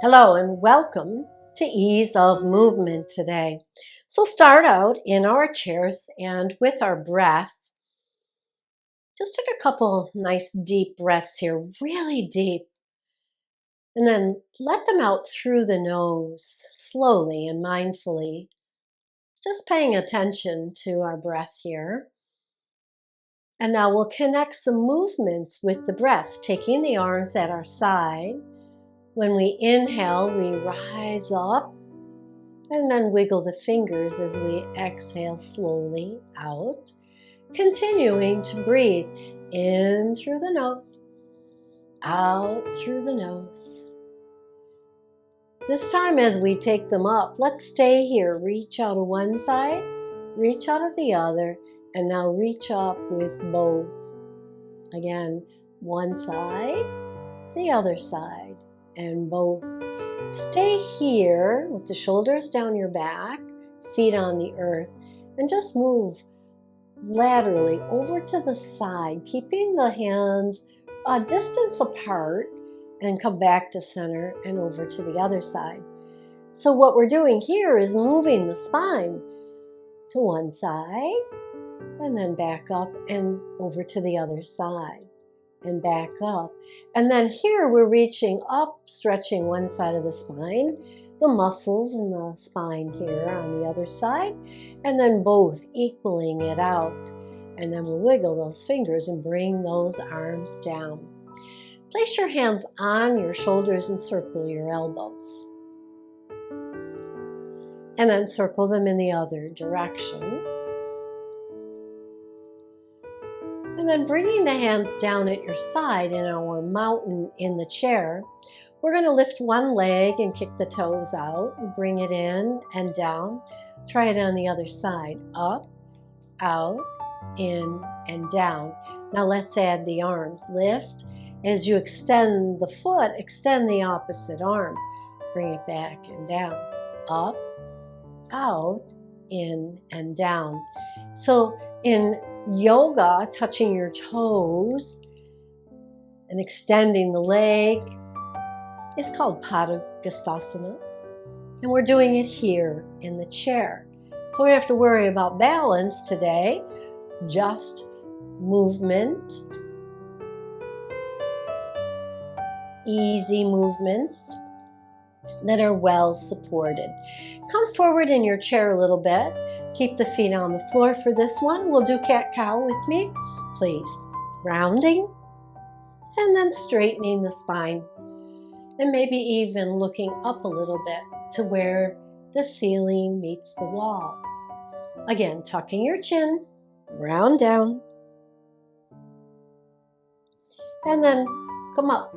Hello and welcome to Ease of Movement today. So start out in our chairs and with our breath. Just take a couple nice deep breaths here, really deep. And then let them out through the nose, slowly and mindfully. Just paying attention to our breath here. And now we'll connect some movements with the breath, taking the arms at our side. When we inhale, we rise up and then wiggle the fingers as we exhale slowly out, continuing to breathe in through the nose, out through the nose. This time as we take them up, let's stay here. Reach out of one side, reach out of the other, and now reach up with both. Again, one side, the other side, and both. Stay here with the shoulders down your back, feet on the earth, and just move laterally over to the side, keeping the hands a distance apart, and come back to center and over to the other side. So what we're doing here is moving the spine to one side, and then back up and over to the other side. And back up. And then here we're reaching up, stretching one side of the spine, the muscles in the spine here on the other side, and then both equaling it out. And then we'll wiggle those fingers and bring those arms down. Place your hands on your shoulders and circle your elbows. And then circle them in the other direction. And then bringing the hands down at your side in our mountain in the chair, we're going to lift one leg and kick the toes out and bring it in and down. Try it on the other side. Up, out, in, and down. Now let's add the arms. Lift. As you extend the foot, extend the opposite arm. Bring it back and down. Up, out, in, and down. So in yoga, touching your toes and extending the leg is called Padangusthasana. And we're doing it here in the chair. So we don't have to worry about balance today, just movement, easy movements that are well supported. Come forward in your chair a little bit. Keep the feet on the floor for this one. We'll do cat-cow with me, please. Rounding and then straightening the spine. And maybe even looking up a little bit to where the ceiling meets the wall. Again, tucking your chin, round down. And then come up.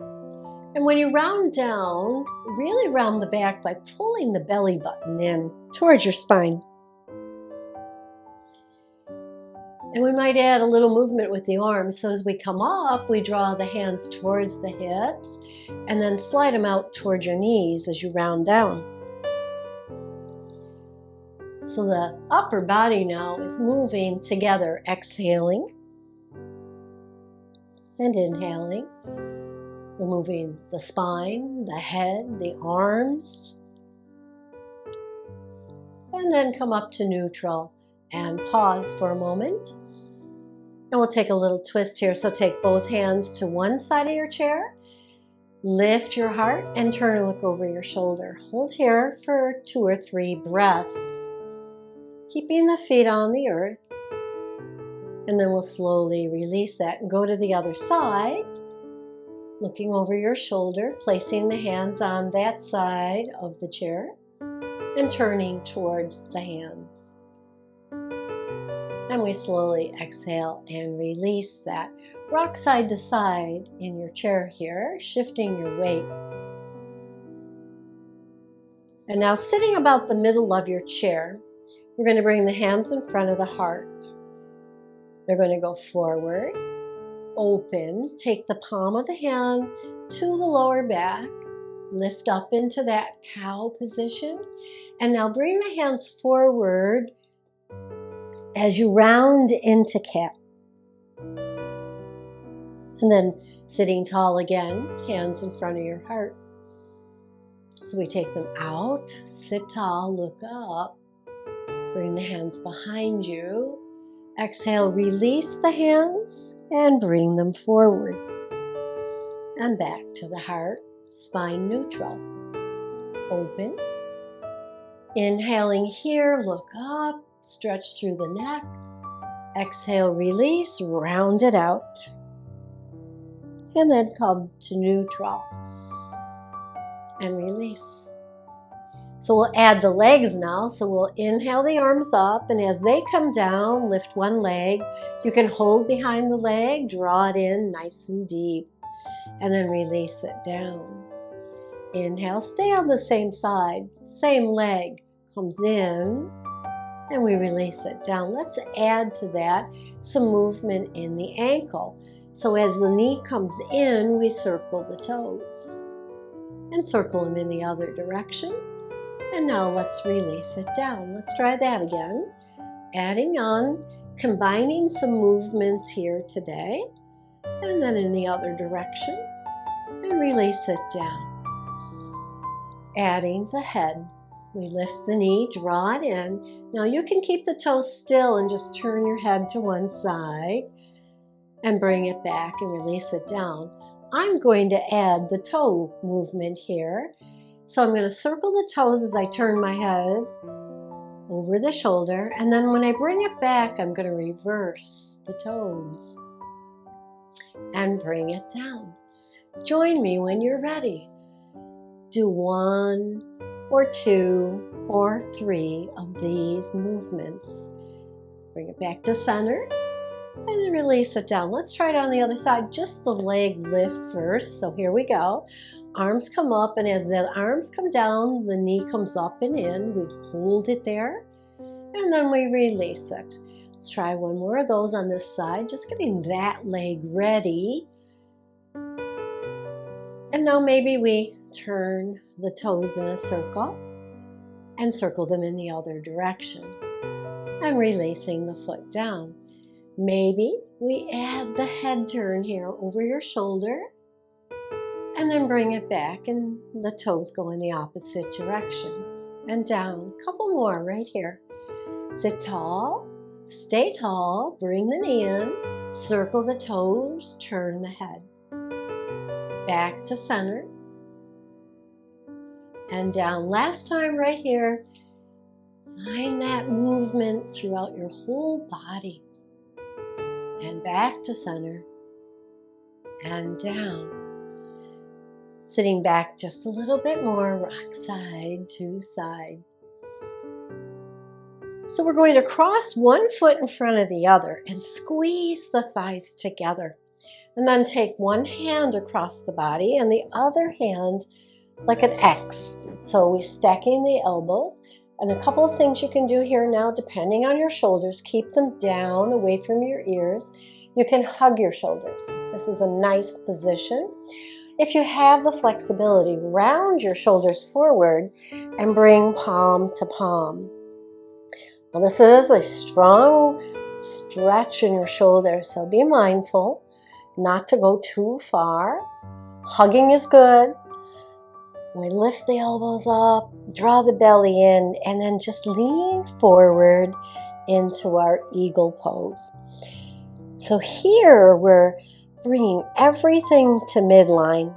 And when you round down, really round the back by pulling the belly button in towards your spine. And we might add a little movement with the arms. So as we come up, we draw the hands towards the hips and then slide them out towards your knees as you round down. So the upper body now is moving together, exhaling and inhaling. We're moving the spine, the head, the arms. And then come up to neutral and pause for a moment. And we'll take a little twist here. So take both hands to one side of your chair. Lift your heart and turn and look over your shoulder. Hold here for 2 or 3 breaths. Keeping the feet on the earth. And then we'll slowly release that and go to the other side. Looking over your shoulder, placing the hands on that side of the chair and turning towards the hands. And we slowly exhale and release that. Rock side to side in your chair here, shifting your weight. And now sitting about the middle of your chair, we're going to bring the hands in front of the heart. They're going to go forward. Open, take the palm of the hand to the lower back, lift up into that cow position, and now bring the hands forward as you round into cat. And then sitting tall again, hands in front of your heart. So we take them out, sit tall, look up, bring the hands behind you. Exhale, release the hands and bring them forward. And back to the heart, spine neutral. Open. Inhaling here, look up, stretch through the neck. Exhale, release, round it out. And then come to neutral. And release. So we'll add the legs now. So we'll inhale the arms up, and as they come down, lift one leg. You can hold behind the leg, draw it in nice and deep, and then release it down. Inhale, stay on the same side, same leg comes in, and we release it down. Let's add to that some movement in the ankle. So as the knee comes in, we circle the toes and circle them in the other direction. And now let's release it down. Let's try that again. Adding on, combining some movements here today, and then in the other direction, and release it down. Adding the head. We lift the knee, draw it in. Now you can keep the toes still and just turn your head to one side and bring it back and release it down. I'm going to add the toe movement here. So I'm going to circle the toes as I turn my head over the shoulder, and then when I bring it back, I'm going to reverse the toes and bring it down. Join me when you're ready. Do 1 or 2 or 3 of these movements. Bring it back to center and then release it down. Let's try it on the other side. Just the leg lift first. So here we go. Arms come up, and as the arms come down, the knee comes up and in. We hold it there, and then we release it. Let's try one more of those on this side, just getting that leg ready. And now maybe we turn the toes in a circle and circle them in the other direction and releasing the foot down. Maybe we add the head turn here over your shoulder and then bring it back, and the toes go in the opposite direction and down. A couple more right here. Sit tall, stay tall, bring the knee in, circle the toes, turn the head. Back to center and down. Last time right here. Find that movement throughout your whole body. And back to center and down. Sitting back just a little bit more, rock side to side. So we're going to cross one foot in front of the other and squeeze the thighs together. And then take one hand across the body and the other hand like an X. So we're stacking the elbows. And a couple of things you can do here now, depending on your shoulders, keep them down away from your ears. You can hug your shoulders. This is a nice position. If you have the flexibility, round your shoulders forward and bring palm to palm. Well, this is a strong stretch in your shoulders, so be mindful not to go too far. Hugging is good. We lift the elbows up, draw the belly in, and then just lean forward into our eagle pose. So here we're bringing everything to midline.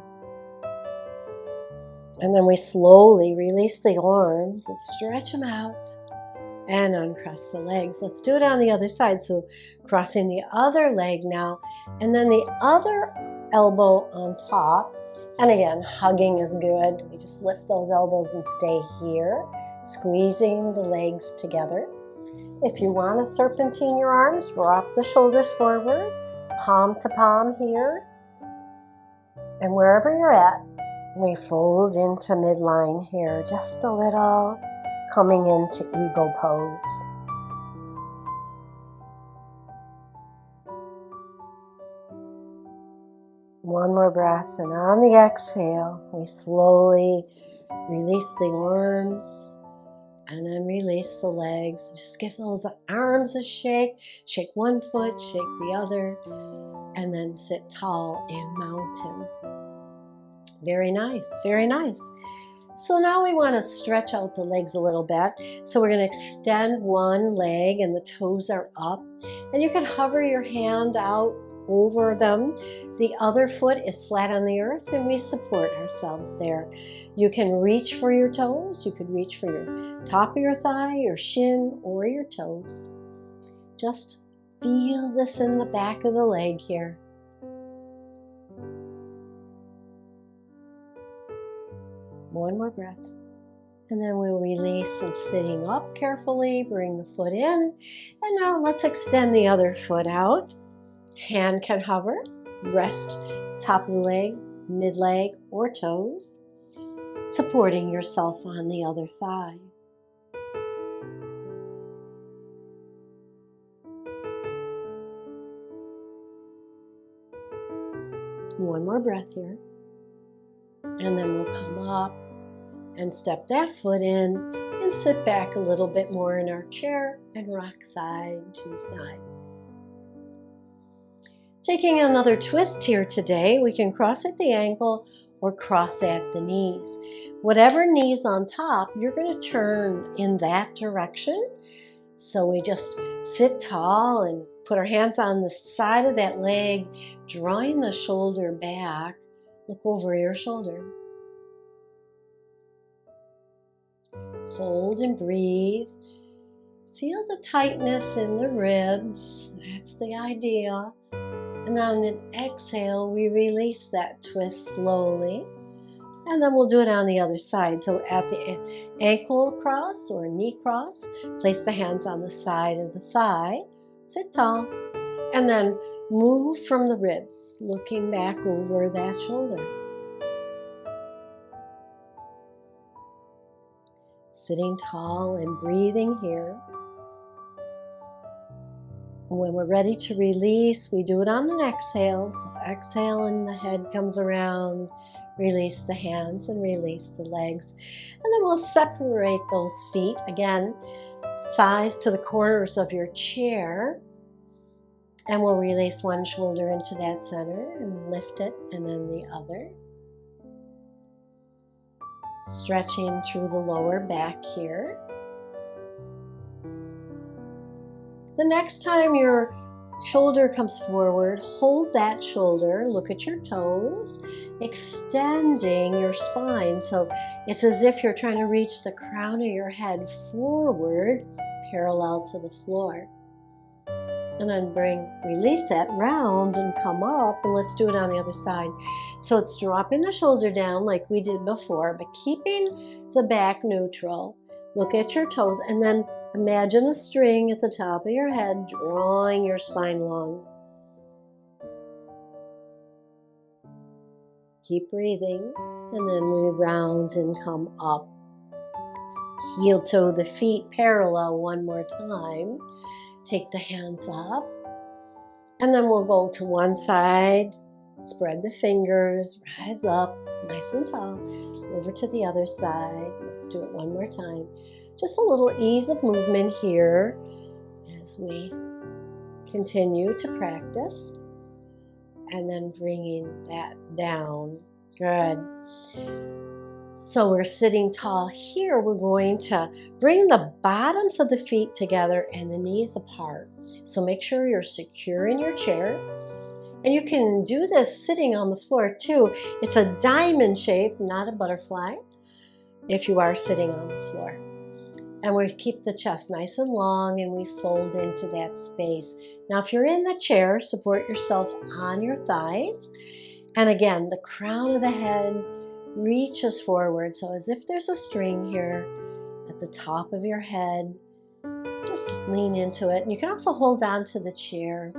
And then we slowly release the arms and stretch them out and uncross the legs. Let's do it on the other side. So crossing the other leg now, and then the other elbow on top. And again, hugging is good. We just lift those elbows and stay here, squeezing the legs together. If you want to serpentine your arms, drop the shoulders forward, palm to palm here. And wherever you're at, we fold into midline here, just a little, coming into eagle pose. One more breath, and on the exhale, we slowly release the arms and then release the legs. Just give those arms a shake. Shake one foot, shake the other, and then sit tall in mountain. Very nice, very nice. So now we want to stretch out the legs a little bit. So we're going to extend one leg and the toes are up. And you can hover your hand out over them. The other foot is flat on the earth and we support ourselves there. You can reach for your toes. You could reach for your top of your thigh, your shin, or your toes. Just feel this in the back of the leg here. One more breath. And then we'll release and sitting up carefully, bring the foot in. And now let's extend the other foot out. Hand can hover, rest top of the leg, mid leg, or toes, supporting yourself on the other thigh. One more breath here. And then we'll come up and step that foot in and sit back a little bit more in our chair and rock side to side. Taking another twist here today, we can cross at the ankle or cross at the knees. Whatever knee's on top, you're going to turn in that direction. So we just sit tall and put our hands on the side of that leg, drawing the shoulder back. Look over your shoulder. Hold and breathe. Feel the tightness in the ribs. That's the idea. And on an exhale, we release that twist slowly. And then we'll do it on the other side. So at the ankle cross or knee cross, place the hands on the side of the thigh. Sit tall. And then move from the ribs, looking back over that shoulder. Sitting tall and breathing here. When we're ready to release, we do it on an exhale. So exhale and the head comes around. Release the hands and release the legs. And then we'll separate those feet. Again, thighs to the corners of your chair. And we'll release one shoulder into that center and lift it, and then the other. Stretching through the lower back here. The next time your shoulder comes forward, hold that shoulder, look at your toes, extending your spine. So it's as if you're trying to reach the crown of your head forward, parallel to the floor. And then release that round and come up, and let's do it on the other side. So it's dropping the shoulder down like we did before, but keeping the back neutral. Look at your toes, and then imagine a string at the top of your head, drawing your spine long. Keep breathing, and then we round and come up. Heel toe the feet parallel one more time. Take the hands up, and then we'll go to one side, spread the fingers, rise up, nice and tall, over to the other side. Let's do it one more time. Just a little ease of movement here as we continue to practice, and then bringing that down. Good. So we're sitting tall here. We're going to bring the bottoms of the feet together and the knees apart. So make sure you're secure in your chair. And you can do this sitting on the floor too. It's a diamond shape, not a butterfly, if you are sitting on the floor. And we keep the chest nice and long, and we fold into that space. Now, if you're in the chair, support yourself on your thighs. And again, the crown of the head reaches forward. So as if there's a string here at the top of your head. Just lean into it. And you can also hold on to the chair.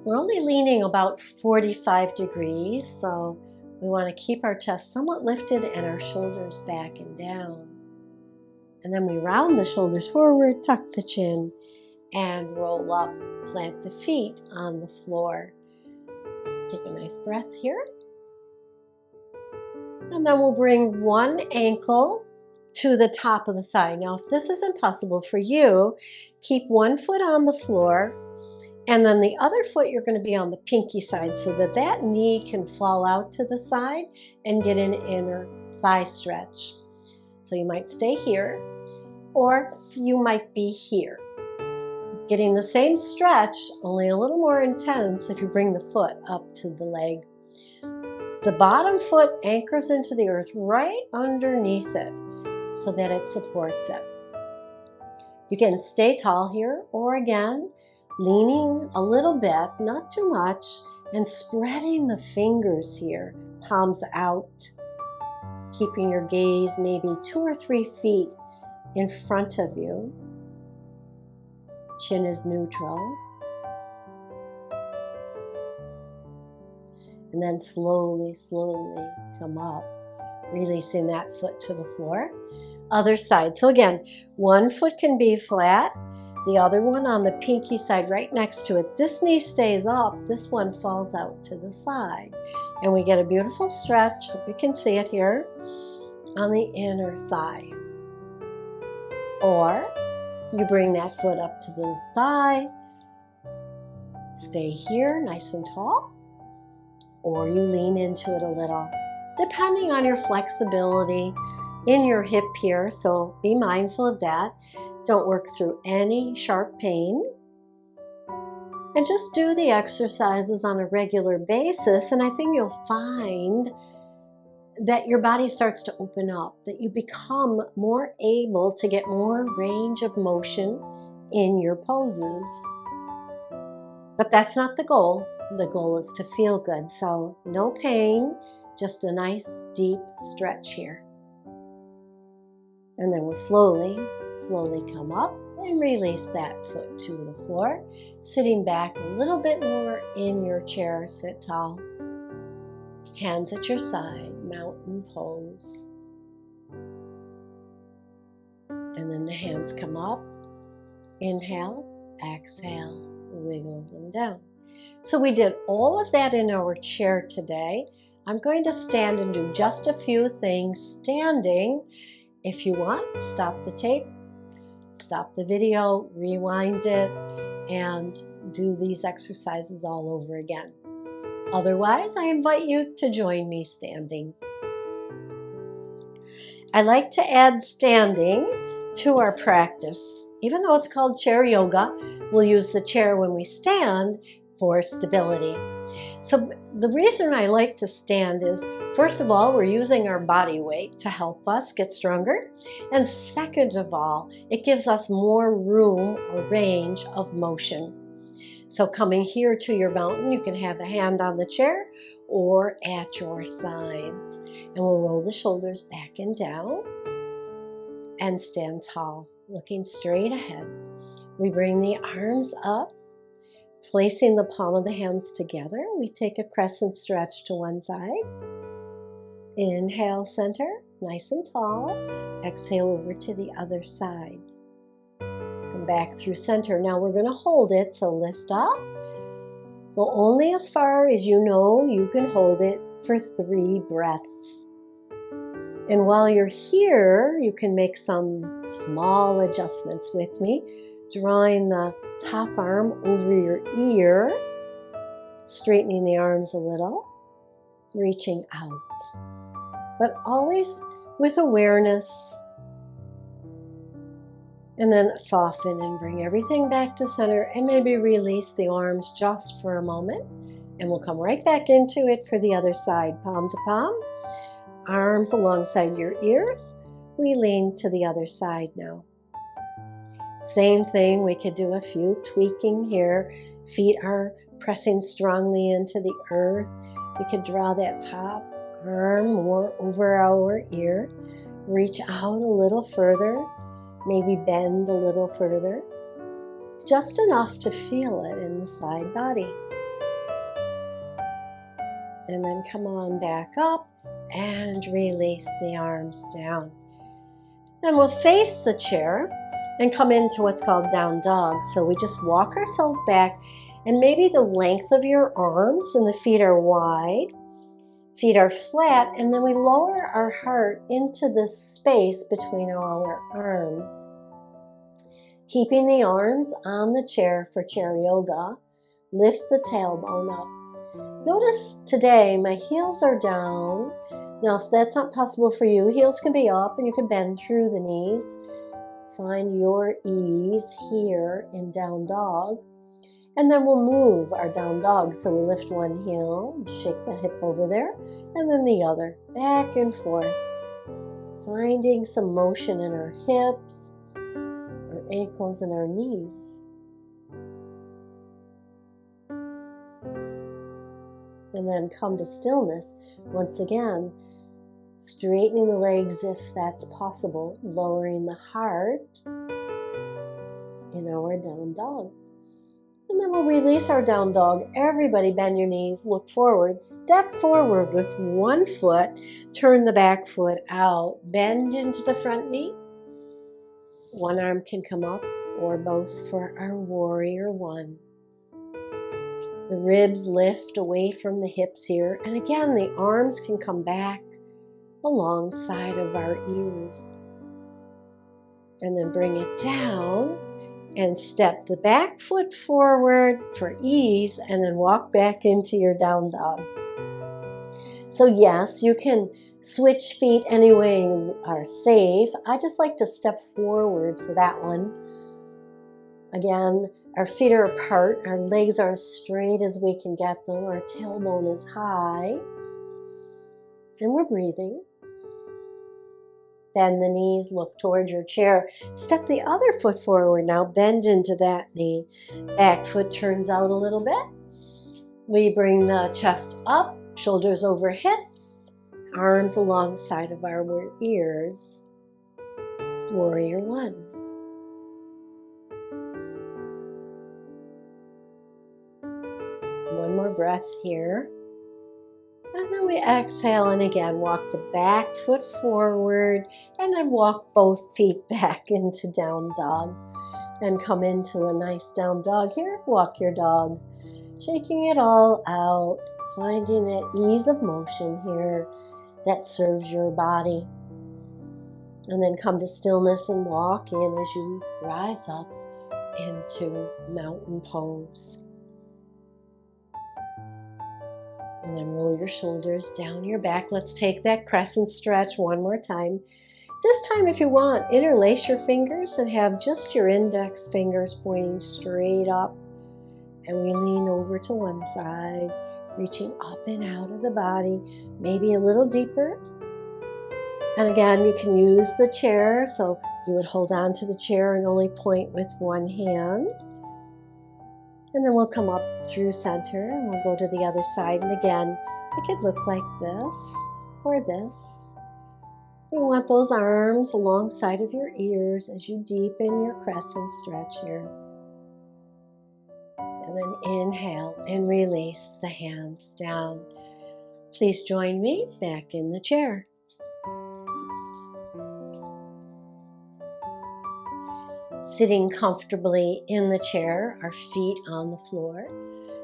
We're only leaning about 45 degrees, so we want to keep our chest somewhat lifted and our shoulders back and down. And then we round the shoulders forward, tuck the chin, and roll up. Plant the feet on the floor. Take a nice breath here. And then we'll bring one ankle to the top of the thigh. Now, if this is impossible for you, keep one foot on the floor And then the other foot, you're going to be on the pinky side so that that knee can fall out to the side and get an inner thigh stretch. So you might stay here, or you might be here. Getting the same stretch, only a little more intense if you bring the foot up to the leg. The bottom foot anchors into the earth right underneath it so that it supports it. You can stay tall here, or again, leaning a little bit, not too much, and spreading the fingers here, palms out, keeping your gaze maybe 2 or 3 feet in front of you. Chin is neutral. And then slowly, slowly come up, releasing that foot to the floor. Other side. So again, one foot can be flat, the other one on the pinky side right next to it. This knee stays up, this one falls out to the side. And we get a beautiful stretch, hope you can see it here, on the inner thigh. Or you bring that foot up to the thigh, stay here nice and tall, or you lean into it a little, depending on your flexibility in your hip here, so be mindful of that. Don't work through any sharp pain. And just do the exercises on a regular basis, and I think you'll find that your body starts to open up, that you become more able to get more range of motion in your poses. But that's not the goal. The goal is to feel good, so no pain, just a nice deep stretch here. And then we'll slowly come up and release that foot to the floor, sitting back a little bit more in your chair. Sit tall, hands at your side, mountain pose. And then the hands come up, inhale, exhale, wiggle them down. So we did all of that in our chair today. I'm going to stand and do just a few things standing. If you want, stop the tape, stop the video, rewind it, and do these exercises all over again. Otherwise, I invite you to join me standing. I like to add standing to our practice. Even though it's called chair yoga, we'll use the chair when we stand for stability. So the reason I like to stand is, first of all, we're using our body weight to help us get stronger. And second of all, it gives us more room or range of motion. So coming here to your mountain, you can have a hand on the chair or at your sides. And we'll roll the shoulders back and down and stand tall, looking straight ahead. We bring the arms up, placing the palm of the hands together. We take a crescent stretch to one side. Inhale, center, nice and tall. Exhale over to the other side. Come back through center. Now we're going to hold it, so lift up. Go only as far as you know you can hold it for 3 breaths. And while you're here, you can make some small adjustments with me, drawing the top arm over your ear, straightening the arms a little, reaching out, but always with awareness. And then soften and bring everything back to center, and maybe release the arms just for a moment. And we'll come right back into it for the other side, palm to palm, arms alongside your ears. We lean to the other side now. Same thing, we could do a few tweaking here. Feet are pressing strongly into the earth. We could draw that top arm more over our ear. Reach out a little further. Maybe bend a little further. Just enough to feel it in the side body. And then come on back up and release the arms down. Then we'll face the chair and come into what's called down dog. So we just walk ourselves back, and maybe the length of your arms and the feet are wide, feet are flat, and then we lower our heart into the space between our arms. Keeping the arms on the chair for chair yoga, lift the tailbone up. Notice today my heels are down. Now, if that's not possible for you, heels can be up and you can bend through the knees. Find your ease here in down dog. And then we'll move our down dog. So we lift one heel, shake the hip over there, and then the other, back and forth. Finding some motion in our hips, our ankles, and our knees. And then come to stillness. Once again, straightening the legs if that's possible, lowering the heart in our down dog. And then we'll release our down dog. Everybody bend your knees, look forward, step forward with one foot, turn the back foot out, bend into the front knee. One arm can come up or both for our warrior one. The ribs lift away from the hips here. And again, the arms can come back alongside of our ears. And then bring it down and step the back foot forward for ease and then walk back into your down dog. So yes, you can switch feet any way you are safe. I just like to step forward for that one. Again, our feet are apart, our legs are as straight as we can get them, our tailbone is high, and we're breathing. Bend the knees, look towards your chair. Step the other foot forward now, bend into that knee. Back foot turns out a little bit. We bring the chest up, shoulders over hips, arms alongside of our ears. Warrior one. One more breath here. And then we exhale and again walk the back foot forward and then walk both feet back into down dog and come into a nice down dog here. Walk your dog, shaking it all out, finding that ease of motion here that serves your body. And then come to stillness and walk in as you rise up into mountain pose. And then roll your shoulders down your back. Let's take that crescent stretch one more time. This time, if you want, interlace your fingers and have just your index fingers pointing straight up. And we lean over to one side, reaching up and out of the body, maybe a little deeper. And again, you can use the chair. So you would hold on to the chair and only point with one hand. And then we'll come up through center and we'll go to the other side. And again, it could look like this or this. We want those arms alongside of your ears as you deepen your crescent stretch here. And then inhale and release the hands down. Please join me back in the chair. Sitting comfortably in the chair, our feet on the floor.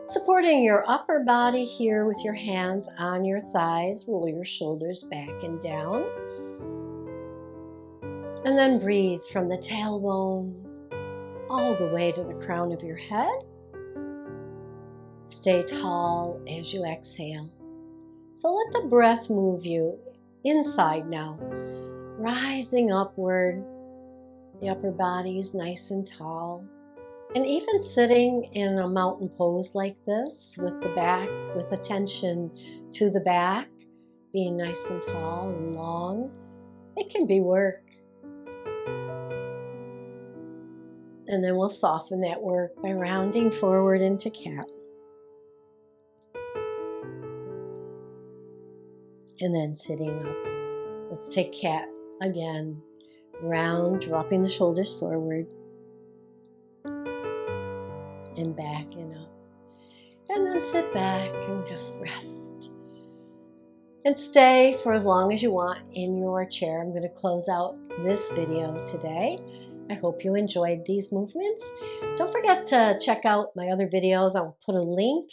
Supporting your upper body here with your hands on your thighs. Roll your shoulders back and down. And then breathe from the tailbone all the way to the crown of your head. Stay tall as you exhale. So let the breath move you inside now, rising upward. The upper body is nice and tall. And even sitting in a mountain pose like this with the back, with attention to the back, being nice and tall and long, it can be work. And then we'll soften that work by rounding forward into cat. And then sitting up. Let's take cat again. Round, dropping the shoulders forward. And back and up. And then sit back and just rest. And stay for as long as you want in your chair. I'm going to close out this video today. I hope you enjoyed these movements. Don't forget to check out my other videos. I'll put a link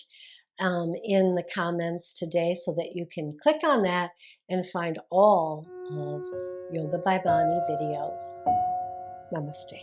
in the comments today so that you can click on that and find all of Yoga by Bonnie videos. Namaste.